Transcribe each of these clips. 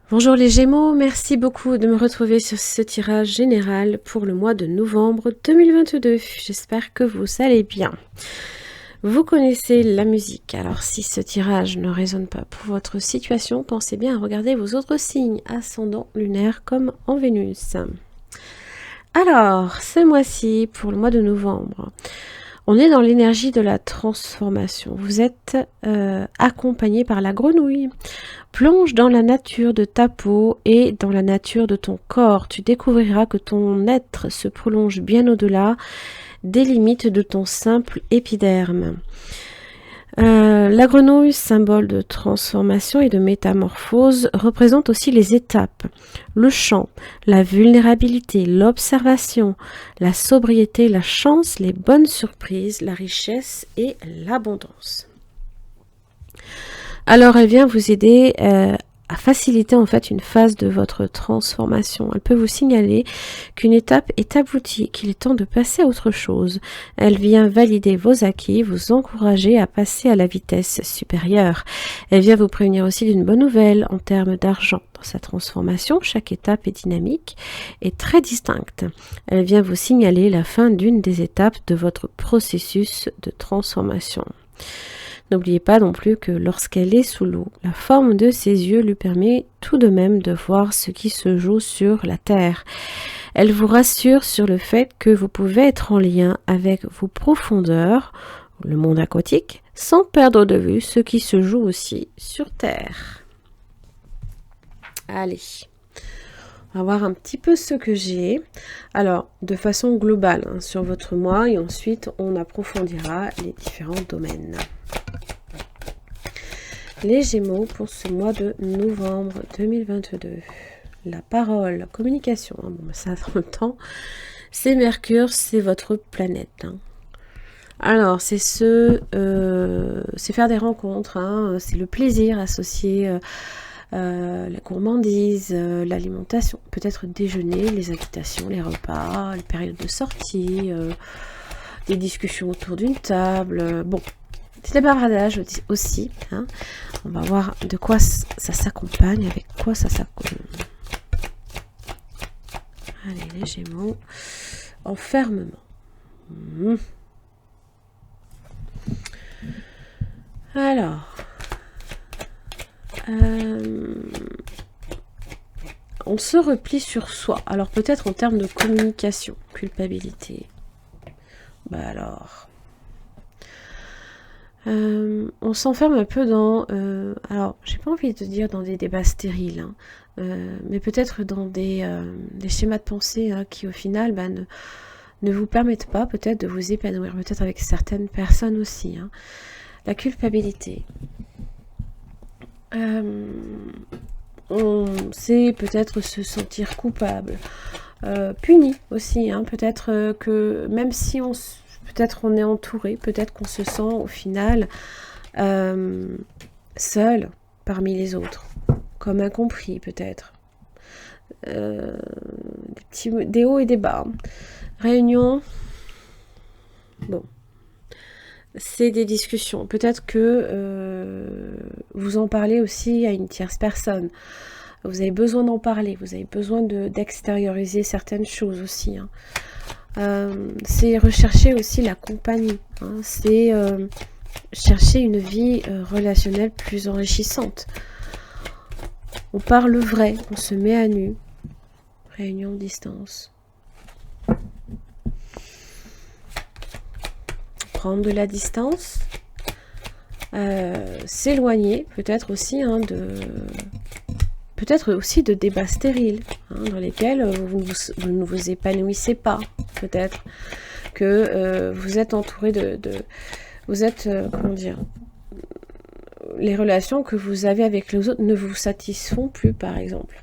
Bonjour les Gémeaux, merci beaucoup de me retrouver sur ce tirage général pour le mois de novembre 2022. J'espère que vous allez bien. Vous connaissez la musique, alors si ce tirage ne résonne pas pour votre situation, pensez bien à regarder vos autres signes, ascendant, lunaire comme en Vénus. Alors, ce mois-ci, pour le mois de novembre, on est dans l'énergie de la transformation. Vous êtes accompagné par la grenouille. Plonge dans la nature de ta peau et dans la nature de ton corps. Tu découvriras que ton être se prolonge bien au-delà des limites de ton simple épiderme. La grenouille, symbole de transformation et de métamorphose, représente aussi les étapes, le chant, la vulnérabilité, l'observation, la sobriété, la chance, les bonnes surprises, la richesse et l'abondance. Alors elle vient vous aider à faciliter en fait une phase de votre transformation. Elle peut vous signaler qu'une étape est aboutie, qu'il est temps de passer à autre chose. Elle vient valider vos acquis, vous encourager à passer à la vitesse supérieure. Elle vient vous prévenir aussi d'une bonne nouvelle en termes d'argent. Dans sa transformation, chaque étape est dynamique et très distincte. Elle vient vous signaler la fin d'une des étapes de votre processus de transformation. N'oubliez pas non plus que lorsqu'elle est sous l'eau, la forme de ses yeux lui permet tout de même de voir ce qui se joue sur la terre. Elle vous rassure sur le fait que vous pouvez être en lien avec vos profondeurs, le monde aquatique, sans perdre de vue ce qui se joue aussi sur terre. Allez, on va voir un petit peu ce que j'ai. Alors, de façon globale sur votre mois et ensuite on approfondira les différents domaines. Les Gémeaux pour ce mois de novembre 2022. La parole, la communication, bon, ça dans le temps, c'est Mercure, c'est votre planète. Alors, c'est faire des rencontres, c'est le plaisir associé la gourmandise, l'alimentation, peut-être déjeuner, les invitations, les repas, les périodes de sortie, des discussions autour d'une table, bon. C'est le bavardage aussi. On va voir de quoi ça s'accompagne, avec quoi ça s'accompagne. Allez, les Gémeaux. Enfermement. Alors. On se replie sur soi. Alors peut-être en termes de communication. Culpabilité. Bah alors... on s'enferme un peu dans... alors, j'ai pas envie de dire dans des débats stériles, mais peut-être dans des schémas de pensée qui, au final, ne vous permettent pas peut-être de vous épanouir, peut-être avec certaines personnes aussi. La culpabilité. On sait peut-être se sentir coupable, puni aussi, peut-être que même si peut-être on est entouré, peut-être qu'on se sent au final seul parmi les autres, comme incompris peut-être. Des hauts et des bas. Réunion, bon, c'est des discussions. Peut-être que vous en parlez aussi à une tierce personne. Vous avez besoin d'en parler, vous avez besoin d'extérioriser certaines choses aussi. C'est rechercher aussi la compagnie, c'est chercher une vie relationnelle plus enrichissante. On parle vrai, on se met à nu. Réunion distance. Prendre de la distance, s'éloigner peut-être aussi peut-être aussi de débats stériles dans lesquels vous ne vous épanouissez pas. Peut-être que vous êtes entouré vous êtes, comment dire, les relations que vous avez avec les autres ne vous satisfont plus, par exemple.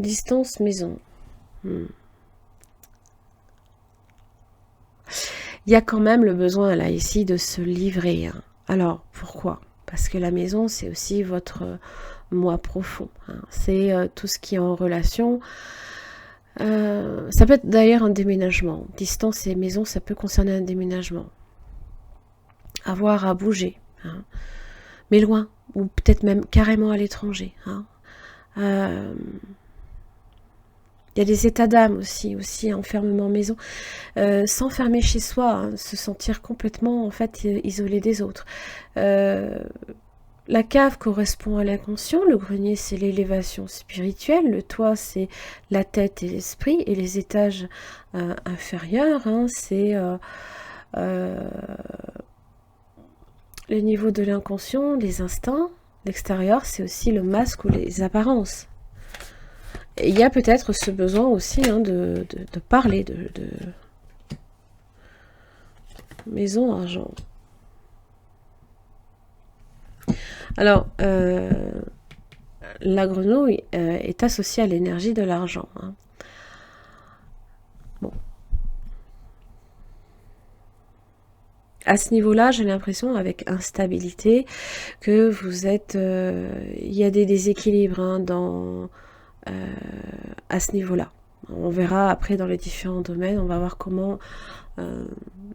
Distance maison. Il y a quand même le besoin là ici de se livrer. Alors pourquoi? Parce que la maison c'est aussi votre moi profond. C'est tout ce qui est en relation Ça peut être d'ailleurs un déménagement. Distance et maison, ça peut concerner un déménagement. Avoir à bouger, hein. Mais loin, ou peut-être même carrément à l'étranger. Hein. Il y a des états d'âme aussi enfermement maison. S'enfermer chez soi, hein, se sentir complètement en fait isolé des autres. La cave correspond à l'inconscient, le grenier c'est l'élévation spirituelle, le toit c'est la tête et l'esprit, et les étages inférieurs, hein, c'est le niveau de l'inconscient, les instincts. L'extérieur c'est aussi le masque ou les apparences. Et il y a peut-être ce besoin aussi hein, de parler de maison argent. Alors, la grenouille est associée à l'énergie de l'argent. Hein. Bon. À ce niveau-là, j'ai l'impression, avec instabilité, que vous êtes... il y a des déséquilibres hein, à ce niveau-là. On verra après dans les différents domaines, on va voir comment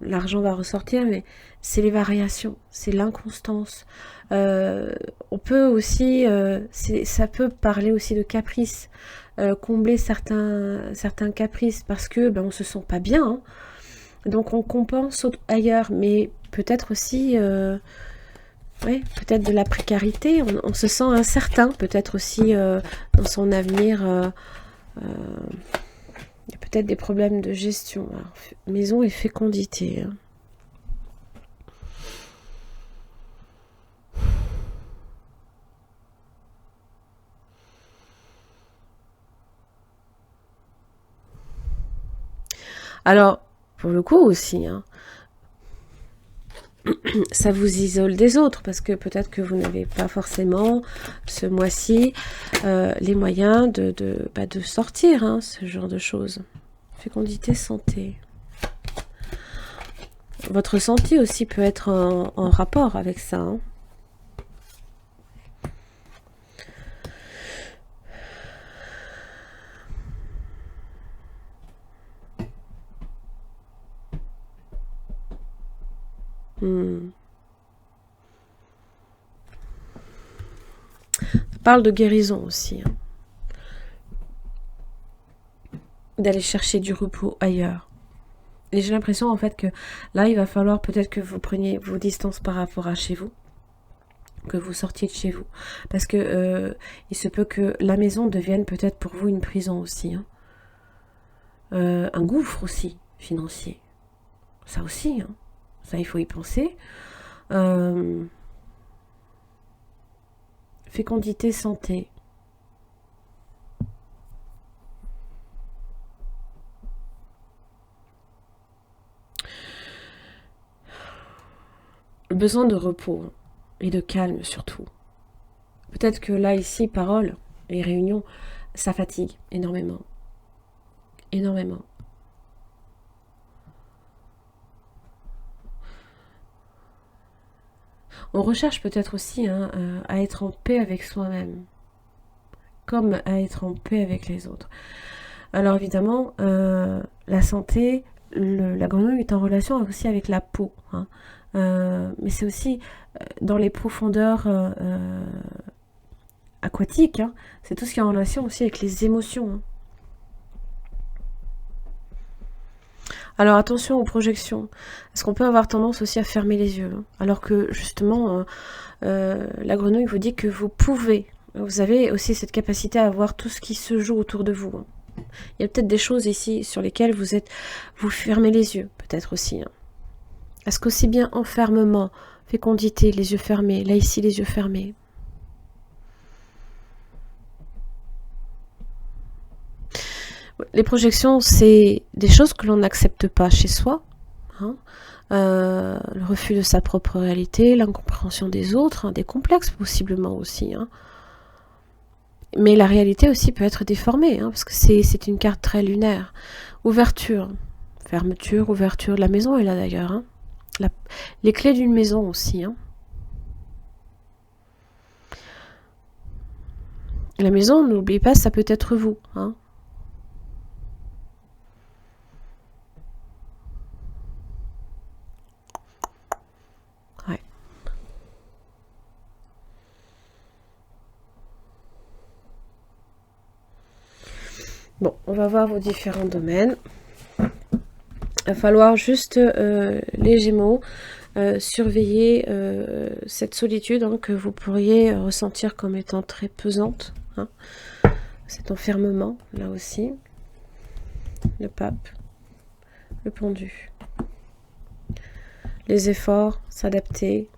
l'argent va ressortir, mais c'est les variations, c'est l'inconstance. On peut aussi, ça peut parler aussi de caprices, combler certains caprices parce que ben, on se sent pas bien, hein. Donc on compense ailleurs, mais peut-être aussi, ouais, peut-être de la précarité, on se sent incertain, peut-être aussi dans son avenir. Il y a peut-être des problèmes de gestion. Alors, maison et fécondité. Hein. Alors, pour le coup aussi, hein, ça vous isole des autres parce que peut-être que vous n'avez pas forcément ce mois-ci les moyens de sortir, hein, ce genre de choses. Fécondité, santé. Votre santé aussi peut être en rapport avec ça. Hein. Ça parle de guérison aussi. Hein. D'aller chercher du repos ailleurs. Et j'ai l'impression en fait que là, il va falloir peut-être que vous preniez vos distances par rapport à chez vous, que vous sortiez de chez vous. Parce que il se peut que la maison devienne peut-être pour vous une prison aussi. Hein. Un gouffre aussi, financier. Ça aussi, hein. Ça il faut y penser. Fécondité, santé. Le besoin de repos et de calme surtout. Peut-être que là, ici, paroles et réunions, ça fatigue énormément. Énormément. On recherche peut-être aussi hein, à être en paix avec soi-même, comme à être en paix avec les autres. Alors évidemment, la santé, la grenouille est en relation aussi avec la peau. Hein. Mais c'est aussi dans les profondeurs aquatiques. Hein. C'est tout ce qui est en relation aussi avec les émotions. Hein. Alors attention aux projections. Est-ce qu'on peut avoir tendance aussi à fermer les yeux hein, alors que justement, la grenouille vous dit que vous pouvez. Vous avez aussi cette capacité à voir tout ce qui se joue autour de vous. Hein. Il y a peut-être des choses ici sur lesquelles vous fermez les yeux, peut-être aussi. Hein. Est-ce qu'aussi bien enfermement, fécondité, les yeux fermés, là ici les yeux fermés. Les projections, c'est des choses que l'on n'accepte pas chez soi. Hein. Le refus de sa propre réalité, l'incompréhension des autres, hein, des complexes possiblement aussi. Hein. Mais la réalité aussi peut être déformée, hein, parce que c'est une carte très lunaire. Ouverture, fermeture, ouverture. La maison est là d'ailleurs. Hein. Les clés d'une maison aussi. Hein. La maison, n'oubliez pas, ça peut être vous. Hein. Bon, on va voir vos différents domaines. Il va falloir juste, les Gémeaux, surveiller cette solitude hein, que vous pourriez ressentir comme étant très pesante. Hein. Cet enfermement, là aussi. Le pape. Le pendu. Les efforts, s'adapter.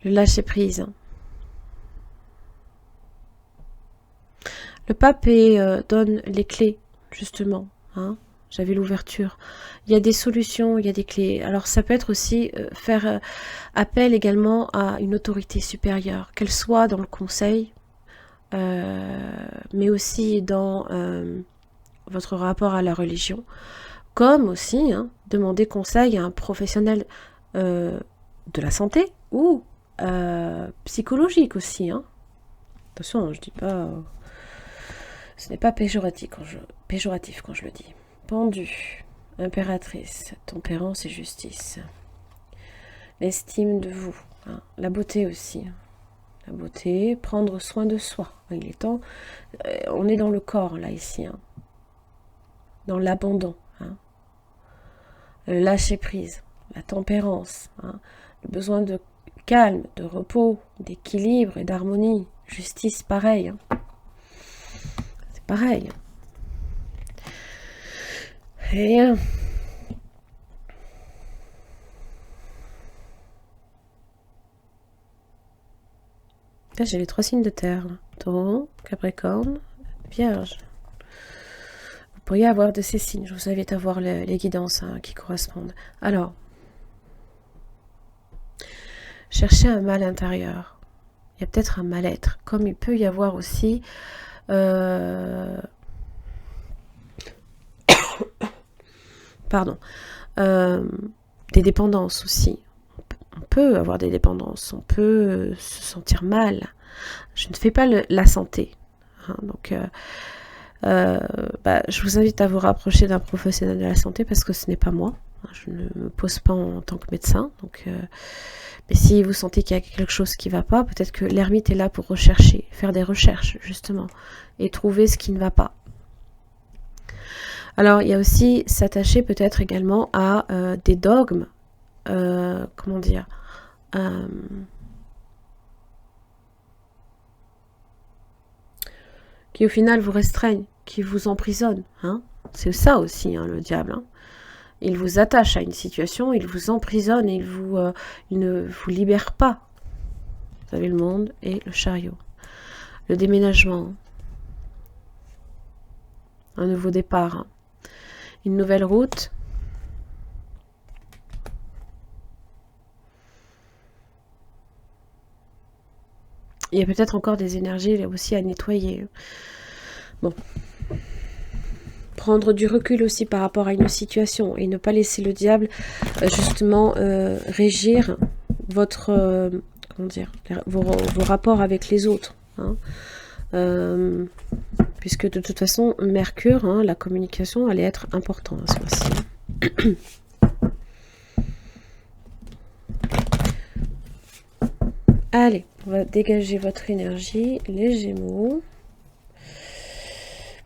Le lâcher-prise. Hein. Le pape donne les clés, justement. Hein. J'avais l'ouverture. Il y a des solutions, il y a des clés. Alors ça peut être aussi faire appel également à une autorité supérieure, qu'elle soit dans le conseil, mais aussi dans votre rapport à la religion, comme aussi hein, demander conseil à un professionnel de la santé ou psychologique aussi. Hein. Attention, je dis pas... ce n'est pas péjoratif quand je le dis. Pendu, impératrice, tempérance et justice. L'estime de vous, hein, la beauté aussi. Hein. La beauté, prendre soin de soi. Il est temps, on est dans le corps là ici, hein. Dans l'abandon. Hein. Le lâcher prise, la tempérance, hein. Le besoin de calme, de repos, d'équilibre et d'harmonie. Justice, pareil. Hein. C'est pareil. Et là, j'ai les 3 signes de terre. Taureau, Capricorne, Vierge. Vous pourriez avoir de ces signes. Je vous invite à voir les guidances hein, qui correspondent. Alors, cherchez un mal intérieur. Il y a peut-être un mal-être. Comme il peut y avoir aussi... pardon. Des dépendances aussi. On peut avoir des dépendances. On peut se sentir mal. Je ne fais pas la santé. Hein, donc... je vous invite à vous rapprocher d'un professionnel de la santé parce que ce n'est pas moi. Je ne me pose pas en tant que médecin. Donc, mais si vous sentez qu'il y a quelque chose qui ne va pas, peut-être que l'ermite est là pour rechercher, faire des recherches justement, et trouver ce qui ne va pas. Alors, il y a aussi s'attacher peut-être également à des dogmes, comment dire, qui au final vous restreignent, qui vous emprisonnent. Hein. C'est ça aussi, hein, le diable. Hein. Il vous attache à une situation, il vous emprisonne, il ne vous libère pas. Vous avez le monde et le chariot. Le déménagement. Un nouveau départ. Hein. Une nouvelle route. Il y a peut-être encore des énergies là aussi à nettoyer. Bon. Prendre du recul aussi par rapport à une situation et ne pas laisser le diable justement régir votre comment dire vos rapports avec les autres. Hein. Puisque de toute façon Mercure, hein, la communication allait être importante ce mois-ci. Allez, on va dégager votre énergie, les Gémeaux.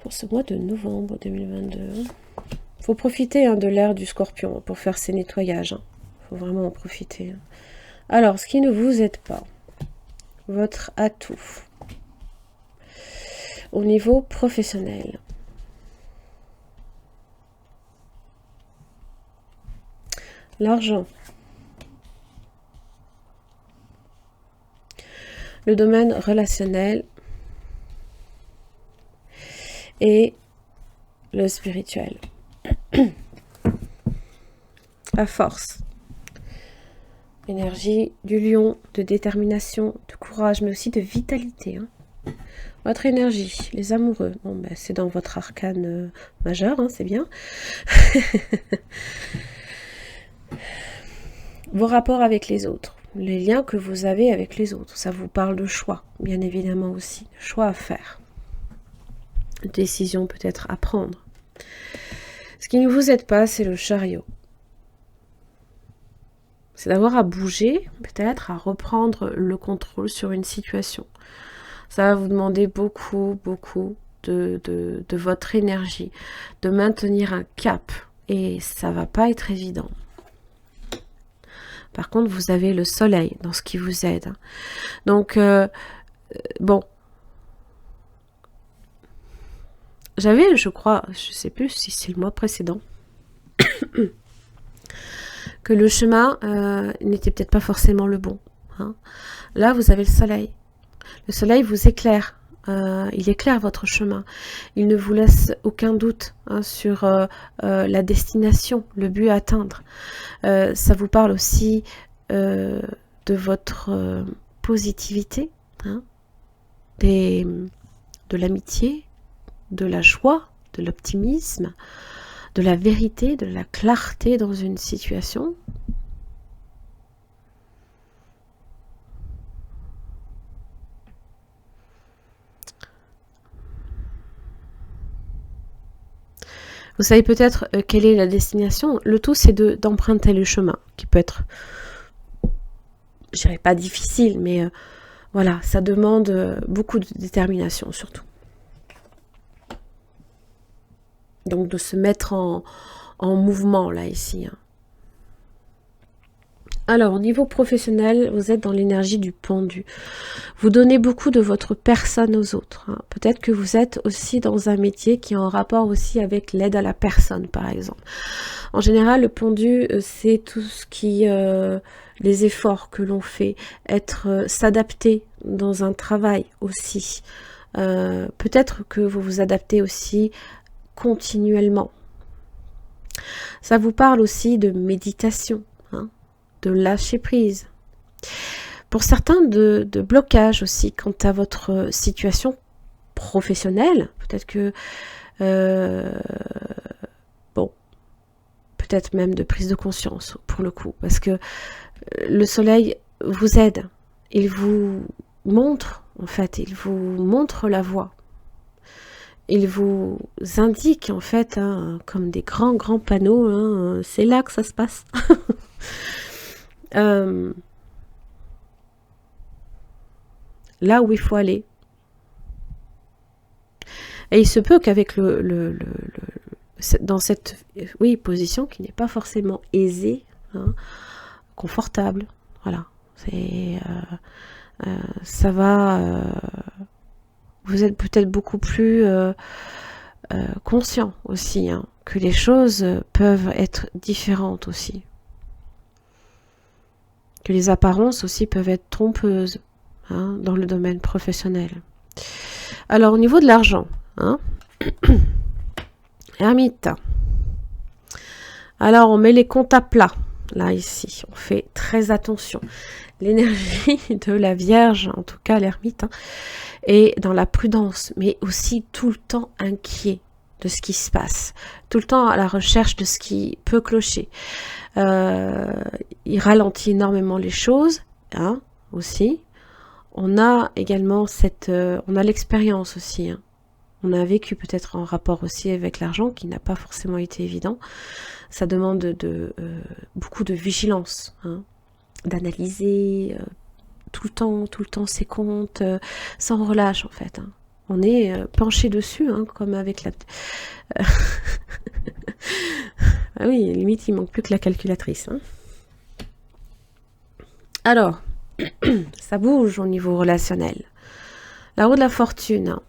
Pour ce mois de novembre 2022. Il faut profiter hein, de l'ère du Scorpion pour faire ces nettoyages. Il faut vraiment en profiter. Alors, ce qui ne vous aide pas, votre atout au niveau professionnel. L'argent. Le domaine relationnel. Et le spirituel. La force. Énergie du lion, de détermination, de courage, mais aussi de vitalité. Hein. Votre énergie, les amoureux. Bon, ben, c'est dans votre arcane majeur, hein, c'est bien. Vos rapports avec les autres. Les liens que vous avez avec les autres. Ça vous parle de choix, bien évidemment aussi. Choix à faire. Décision peut-être à prendre. Ce qui ne vous aide pas, c'est le chariot. C'est d'avoir à bouger, peut-être à reprendre le contrôle sur une situation. Ça va vous demander beaucoup, beaucoup de votre énergie, de maintenir un cap. Et ça va pas être évident. Par contre, vous avez le soleil dans ce qui vous aide. Donc, bon. J'avais, je crois, je sais plus si c'est le mois précédent, que le chemin n'était peut-être pas forcément le bon. Hein. Là, vous avez le soleil. Le soleil vous éclaire. Il éclaire votre chemin. Il ne vous laisse aucun doute sur la destination, le but à atteindre. Ça vous parle aussi de votre positivité, hein, de l'amitié, de la joie, de l'optimisme, de la vérité, de la clarté dans une situation. Vous savez peut-être quelle est la destination. Le tout, c'est d'emprunter le chemin, qui peut être, je dirais pas difficile, mais voilà, ça demande beaucoup de détermination, surtout. Donc de se mettre en mouvement, là, ici. Hein. Alors, au niveau professionnel, vous êtes dans l'énergie du pendu. Vous donnez beaucoup de votre personne aux autres. Hein. Peut-être que vous êtes aussi dans un métier qui est en rapport aussi avec l'aide à la personne, par exemple. En général, le pendu, c'est tout ce qui... les efforts que l'on fait, s'adapter dans un travail aussi. Peut-être que vous vous adaptez aussi continuellement. Ça vous parle aussi de méditation, hein, de lâcher prise. Pour certains, de blocage aussi quant à votre situation professionnelle. Peut-être que, bon, peut-être même de prise de conscience pour le coup, parce que le soleil vous aide. Il vous montre, en fait, il vous montre la voie. Il vous indique, en fait, hein, comme des grands panneaux, hein, c'est là que ça se passe. Là où il faut aller. Et il se peut qu'avec dans cette position qui n'est pas forcément aisée, hein, confortable, voilà, ça va... vous êtes peut-être beaucoup plus conscient aussi, hein, que les choses peuvent être différentes aussi. Que les apparences aussi peuvent être trompeuses, hein, dans le domaine professionnel. Alors, au niveau de l'argent, hein, ermite. Alors, on met les comptes à plat, là, ici. On fait très attention. L'énergie de la Vierge, en tout cas l'ermite, hein, est dans la prudence, mais aussi tout le temps inquiet de ce qui se passe. Tout le temps à la recherche de ce qui peut clocher. Il ralentit énormément les choses, hein, aussi. On a également on a l'expérience aussi, hein. On a vécu peut-être en rapport aussi avec l'argent qui n'a pas forcément été évident. Ça demande beaucoup de vigilance, hein, d'analyser tout le temps ses comptes, sans relâche en fait. Hein. On est penché dessus, hein, comme avec la... ah oui, limite il manque plus que la calculatrice. Hein. Alors, ça bouge au niveau relationnel. La roue de la fortune, hein.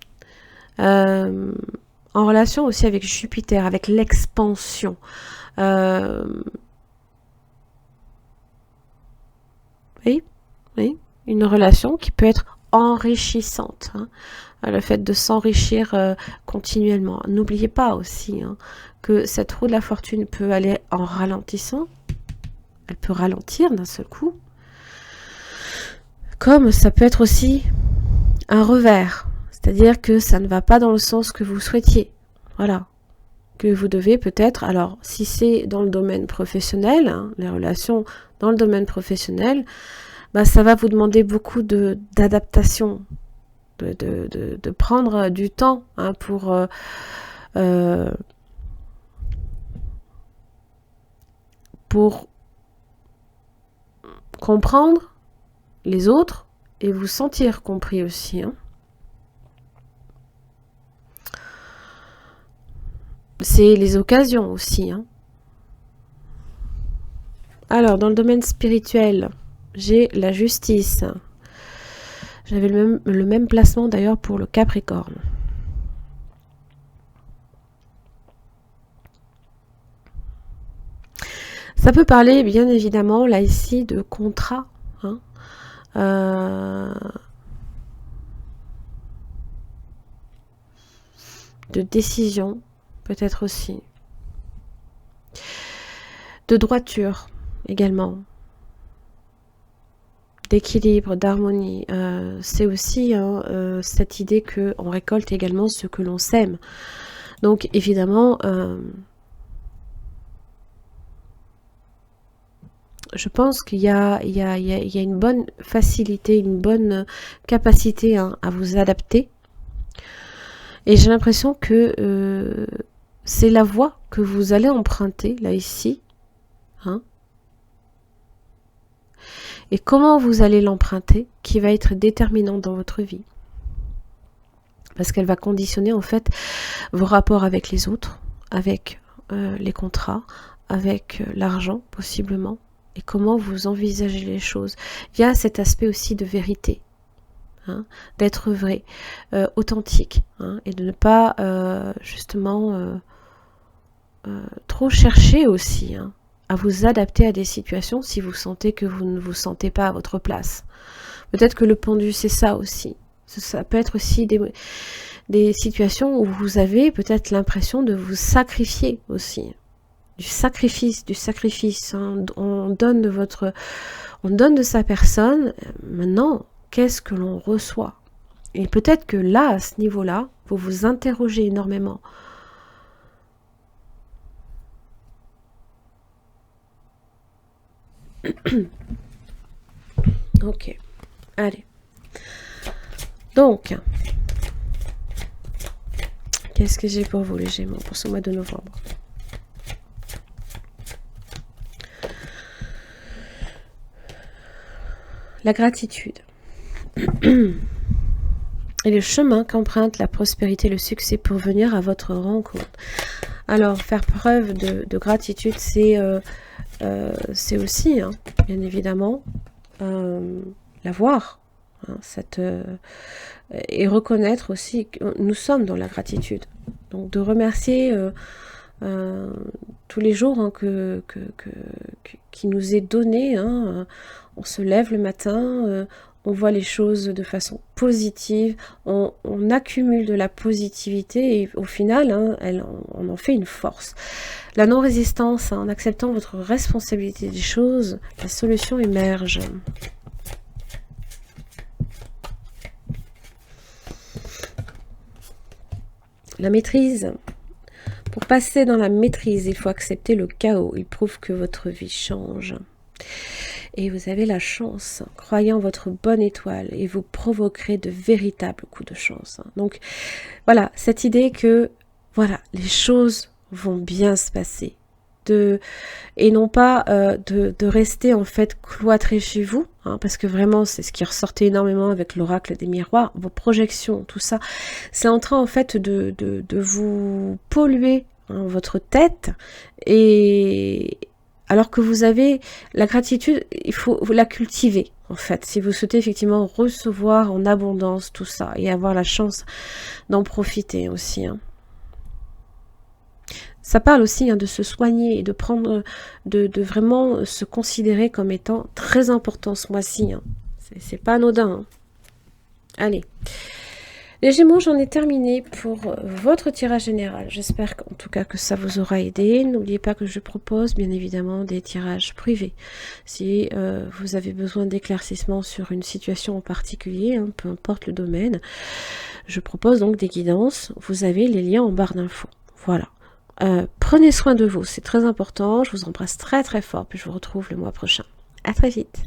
En relation aussi avec Jupiter, avec l'expansion. Oui, une relation qui peut être enrichissante. Hein. Le fait de s'enrichir continuellement. N'oubliez pas aussi, hein, que cette roue de la fortune peut aller en ralentissant. Elle peut ralentir d'un seul coup. Comme ça peut être aussi un revers. C'est-à-dire que ça ne va pas dans le sens que vous souhaitiez. Voilà. Que vous devez peut-être, alors si c'est dans le domaine professionnel, hein, les relations dans le domaine professionnel, bah, ça va vous demander beaucoup d'adaptation, de prendre du temps, hein, pour comprendre les autres et vous sentir compris aussi. Hein. c'est les occasions aussi, hein. Alors, dans le domaine spirituel, j'ai la justice. J'avais le même placement d'ailleurs pour le Capricorne. Ça peut parler bien évidemment là ici de contrat, hein, de décision peut-être aussi, de droiture également, d'équilibre, d'harmonie. C'est aussi cette idée qu'on récolte également ce que l'on sème. Donc évidemment, je pense qu'il y a une bonne facilité, une bonne capacité à vous adapter. Et j'ai l'impression que c'est la voie que vous allez emprunter, là, ici. Hein. Et comment vous allez l'emprunter, qui va être déterminant dans votre vie. Parce qu'elle va conditionner, en fait, vos rapports avec les autres, avec les contrats, avec l'argent, possiblement. Et comment vous envisagez les choses. Il y a cet aspect aussi de vérité. Hein, d'être vrai, authentique, hein, et de ne pas justement trop chercher aussi hein, à vous adapter à des situations si vous sentez que vous ne vous sentez pas à votre place. Peut-être que le pendu c'est ça aussi. Ça peut être aussi des situations où vous avez peut-être l'impression de vous sacrifier aussi. Du sacrifice. Hein. On donne de sa personne. Maintenant, qu'est-ce que l'on reçoit? Et peut-être que là, à ce niveau-là, vous vous interrogez énormément. Ok, allez. Donc, qu'est-ce que j'ai pour vous les Gémeaux pour ce mois de novembre? La gratitude. Et le chemin qu'emprunte la prospérité et le succès pour venir à votre rencontre. Alors, faire preuve de gratitude, c'est aussi, hein, bien évidemment, l'avoir. Hein, et reconnaître aussi que nous sommes dans la gratitude. Donc, de remercier tous les jours hein, qui nous est donné. Hein, on se lève le matin, on voit les choses de façon positive, on accumule de la positivité et au final, hein, on en fait une force. La non-résistance, hein, en acceptant votre responsabilité des choses, la solution émerge. La maîtrise. Pour passer dans la maîtrise, il faut accepter le chaos. Il prouve que votre vie change. Et vous avez la chance, croyez en votre bonne étoile et vous provoquerez de véritables coups de chance. Donc voilà, cette idée que voilà, les choses vont bien se passer. Et non pas de rester en fait cloîtré chez vous, hein, parce que vraiment c'est ce qui ressortait énormément avec l'oracle des miroirs, vos projections, tout ça, c'est en train en fait de vous polluer hein, votre tête, et alors que vous avez la gratitude, il faut vous la cultiver en fait, si vous souhaitez effectivement recevoir en abondance tout ça, et avoir la chance d'en profiter aussi, hein. Ça parle aussi hein, de se soigner et de prendre, de vraiment se considérer comme étant très important ce mois-ci. Hein. C'est pas anodin. Hein. Allez. Les Gémeaux, j'en ai terminé pour votre tirage général. J'espère en tout cas que ça vous aura aidé. N'oubliez pas que je propose bien évidemment des tirages privés. Si vous avez besoin d'éclaircissement sur une situation en particulier, hein, peu importe le domaine, je propose donc des guidances. Vous avez les liens en barre d'infos. Voilà. Prenez soin de vous, c'est très important. Je vous embrasse très très fort, puis je vous retrouve le mois prochain. À très vite.